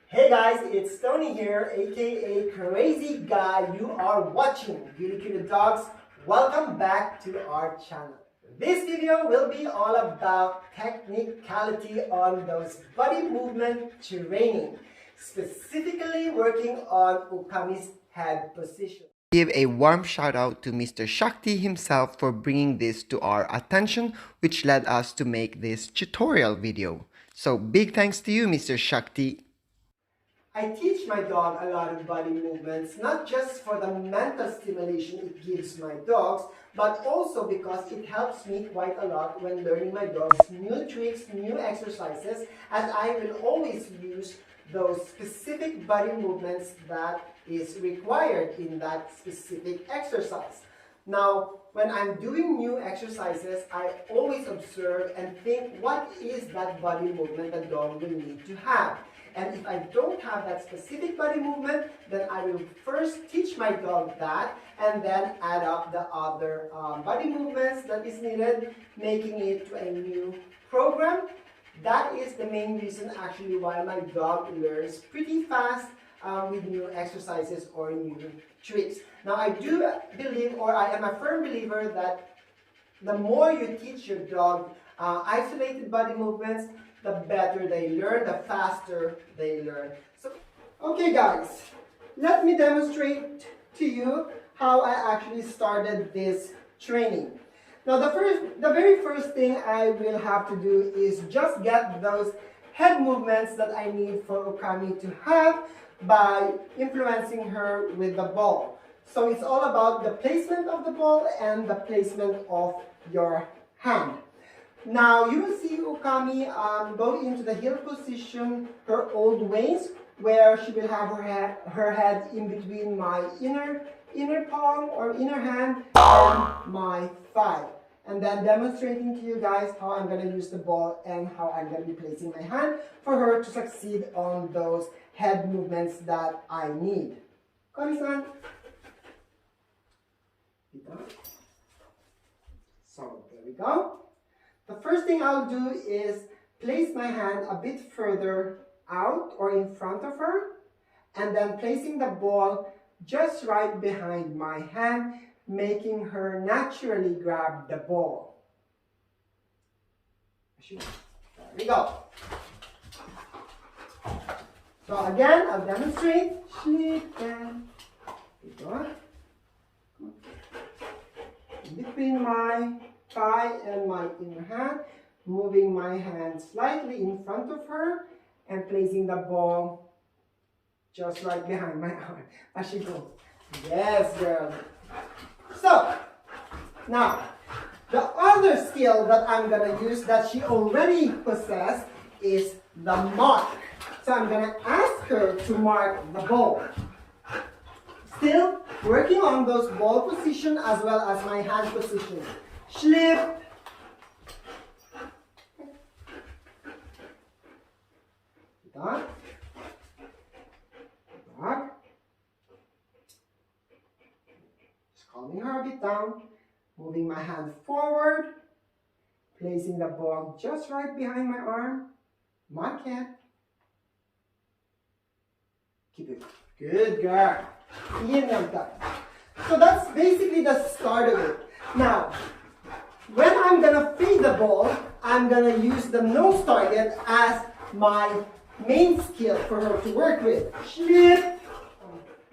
Hey guys, it's Tony here, aka Crazy Guy. You are watching GuleKule Dogs. Welcome back to our channel. This video will be all about technicality on those body movement training, specifically working on Ukami's head position. Give a warm shout out to Mr. Shakti himself for bringing this to our attention, which led us to make this tutorial video. So big thanks to you, Mr. Shakti. I teach my dog a lot of body movements, not just for the mental stimulation it gives my dogs, but also because it helps me quite a lot when learning my dogs new tricks, new exercises, as I will always use those specific body movements that is required in that specific exercise. Now, when I'm doing new exercises, I always observe and think, what is that body movement the dog will need to have? And if I don't have that specific body movement, then I will first teach my dog that and then add up the other body movements that is needed, making it to a new program. That is the main reason actually why my dog learns pretty fast with new exercises or new tricks. Now I do believe, or I am a firm believer, that the more you teach your dog isolated body movements, the better they learn, the faster they learn. So, okay guys, let me demonstrate to you how I actually started this training. Now the very first thing I will have to do is just get those head movements that I need for Ukami to have by influencing her with the ball. So it's all about the placement of the ball and the placement of your hand. Now you will see Ukami go into the heel position her old ways, where she will have her head in between my inner palm or inner hand and my thigh. And then demonstrating to you guys how I'm going to use the ball and how I'm going to be placing my hand for her to succeed on those head movements that I need. Kami-san. So there we go. The first thing I'll do is place my hand a bit further out or in front of her, and then placing the ball just right behind my hand, making her naturally grab the ball. There we go. So again, I'll demonstrate. In between my thigh and my inner hand, moving my hand slightly in front of her and placing the ball just right behind my arm as she goes. Yes, girl. So, now, the other skill that I'm going to use that she already possesses is the mark. So I'm going to ask her to mark the ball. Still working on those ball position as well as my hand position. Slip. Done. Back. Just calming her a bit down. Moving my hand forward. Placing the ball just right behind my arm. Mark it. Keep it. Good girl. So that's basically the start of it. Now, when I'm gonna feed the ball, I'm gonna use the nose target as my main skill for her to work with.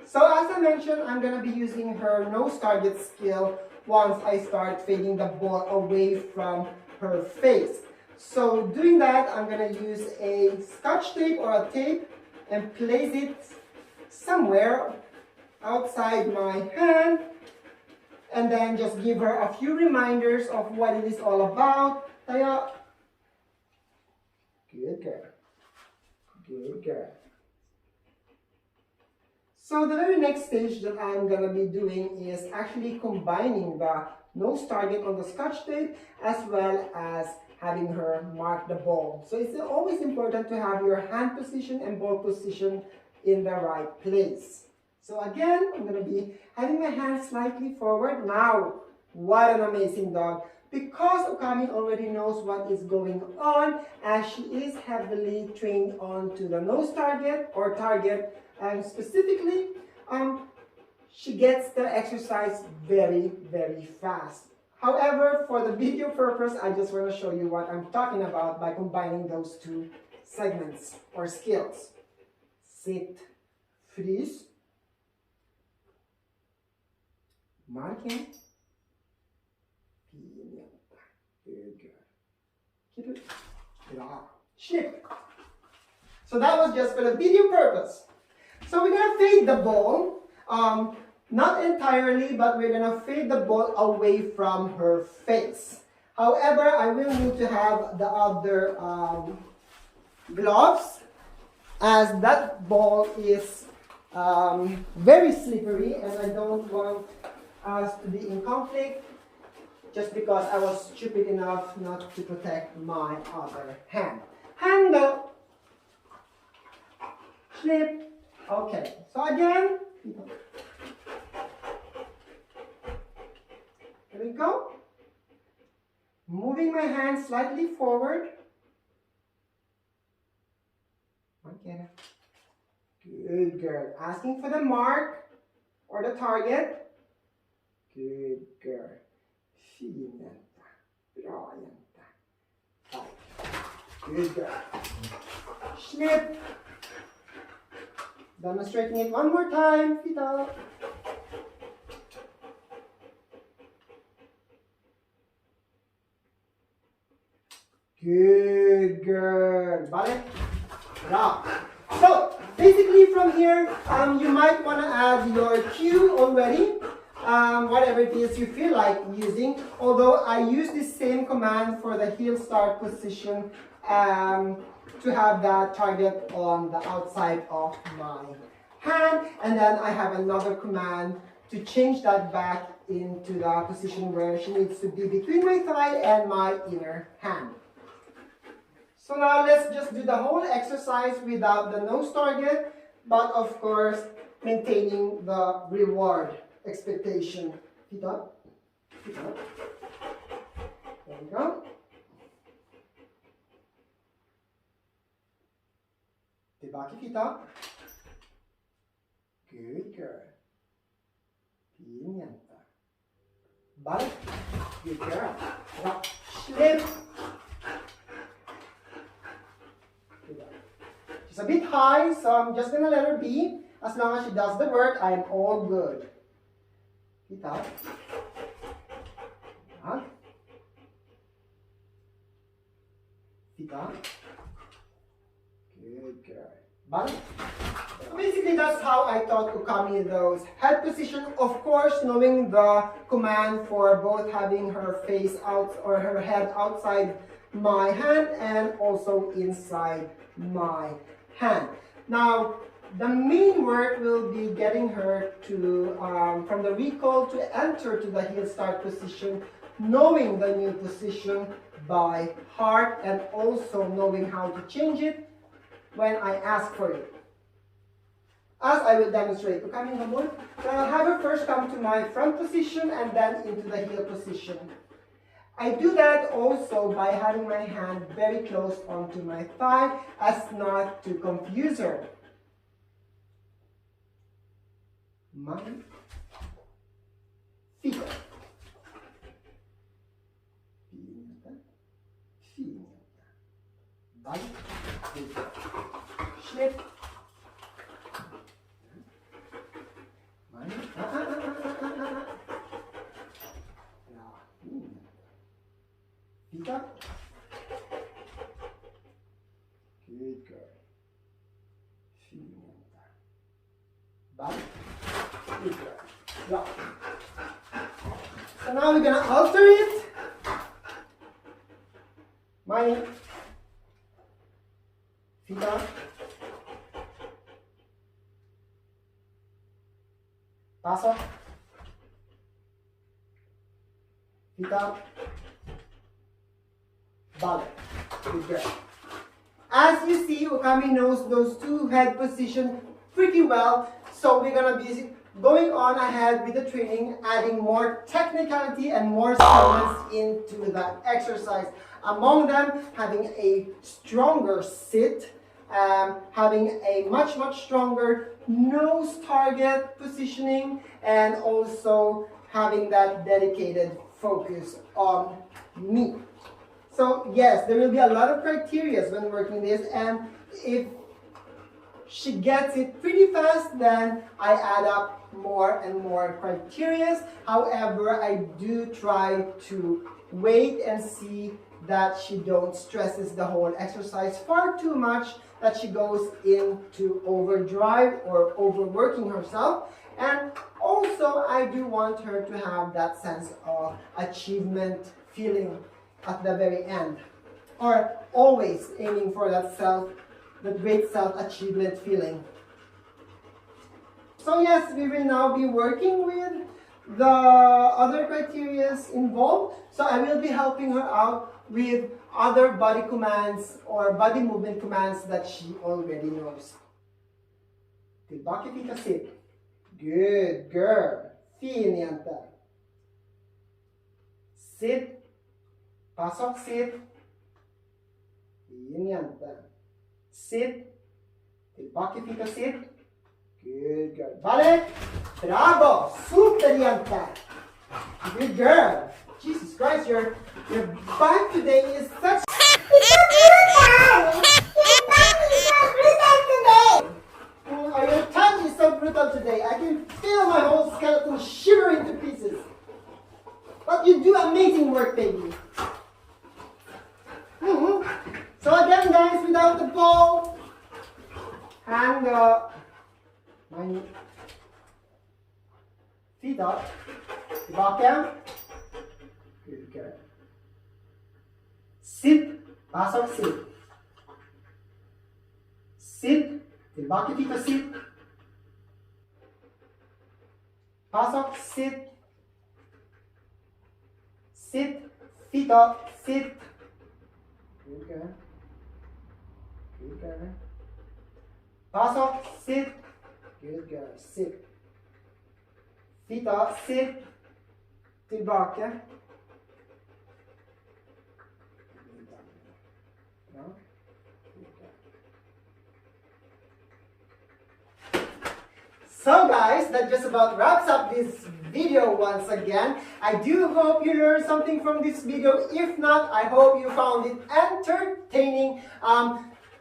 So as I mentioned, I'm gonna be using her nose target skill once I start feeding the ball away from her face. So doing that, I'm gonna use a scotch tape or a tape and place it somewhere outside my hand, and then just give her a few reminders of what it is all about. Tayo. Good girl. Good girl. So the very next stage that I'm going to be doing is actually combining the nose target on the scotch tape as well as having her mark the ball. So it's always important to have your hand position and ball position in the right place. So again, I'm going to be having my hand slightly forward. Now, what an amazing dog. because Okami already knows what is going on, as she is heavily trained onto the nose target or target, and specifically, she gets the exercise very, very fast. However, for the video purpose, I just want to show you what I'm talking about by combining those two segments or skills. Sit, freeze, marking, good girl. Keep it, snip. So that was just for the video purpose. So we're gonna fade the ball. Not entirely, but we're gonna fade the ball away from her face. However, I will need to have the other gloves, as that ball is very slippery and I don't want us to be in conflict just because I was stupid enough not to protect my other hand. Handle, slip. Okay, so again, here we go. Moving my hand slightly forward. Okay. Good girl. Asking for the mark or the target. Good girl. Finenta. Bra jänta. Good girl. Snip. Demonstrating it one more time. Feet up. Good girl. Balik. Bra. So, basically from here, you might want to add your cue already. Whatever it is you feel like using. Although I use the same command for the heel start position to have that target on the outside of my hand. And then I have another command to change that back into the position where she needs to be between my thigh and my inner hand. So now let's just do the whole exercise without the nose target, but of course maintaining the reward expectation. Feet up. Feet up. There we go. Tillbaka feet up. Good girl. Fin jänta. Ball. Good girl. Bra. Slip. She's a bit high, so I'm just gonna let her be. As long as she does the work, I'm all good. Feet up. Up. Feet up. Good girl. Ball. Basically, that's how I taught Okami those head position. Of course, knowing the command for both having her face out or her head outside my hand and also inside my hand. Now, the main work will be getting her to, from the recall to enter to the heel start position, knowing the new position by heart and also knowing how to change it when I ask for it. As I will demonstrate. So I'll have her first come to my front position and then into the heel position. I do that also by having my hand very close onto my thigh as not to confuse her. My feet. Snip. Feet up. Good girl. Back. Good girl. Drop. So now we're gonna alter it. My feet up. Pasok. Feet up. Ball. Good girl. As you see, Okami knows those two head positions pretty well, so we're gonna be going on ahead with the training, adding more technicality and more segments into the exercise. Among them, having a stronger sit, having a much stronger nose target positioning, and also having that dedicated focus on me. So yes, there will be a lot of criteria when working this, and if she gets it pretty fast, then I add up more and more criteria. However, I do try to wait and see that she don't stresses the whole exercise far too much, that she goes into overdrive or overworking herself. And also, I do want her to have that sense of achievement feeling at the very end, or always aiming for that great self-achievement feeling. So yes, we will now be working with the other criteria involved. So I will be helping her out with other body commands or body movement commands that she already knows. Tillbaka fika sit. Good girl. Fin jänta. Sit. Pasok sit. Fin jänta. Sit. Tillbaka fika sit. Good girl. Balik. Bravo. Super jänta. Good girl. Jesus Christ, your back today is such... Your tongue is so brutal today. I can feel my whole skeleton shivering to pieces. But you do amazing work, baby. So again, guys, without the ball, and my feet up, tillbaka. Good girl. Sit, pasok, sit. Sit, tillbaka fika sit. Pasok, sit. Sit, feet up, sit. Good girl. Good girl. Pasok, sit. Good girl, sit. Feet up, sit. Tillbaka. No? So guys, that just about wraps up this video once again. I do hope you learned something from this video. If not, I hope you found it entertaining.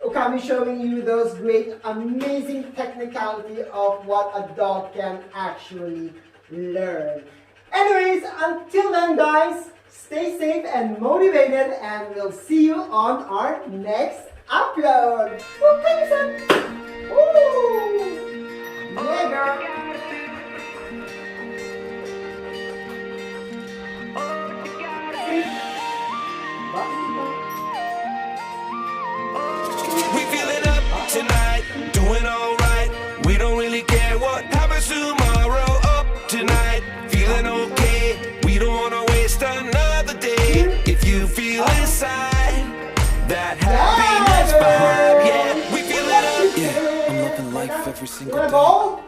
Okami showing you those great, amazing technicality of what a dog can actually learn. Anyways, until then guys, stay safe and motivated, and we'll see you on our next upload. Yeah, girl. We feeling up tonight, doing alright. We don't really care what happens tomorrow. Up tonight, feeling okay. We don't wanna waste another day. If you feel inside that happiness vibe, yeah, we feeling up. Yeah, I'm loving life every single day.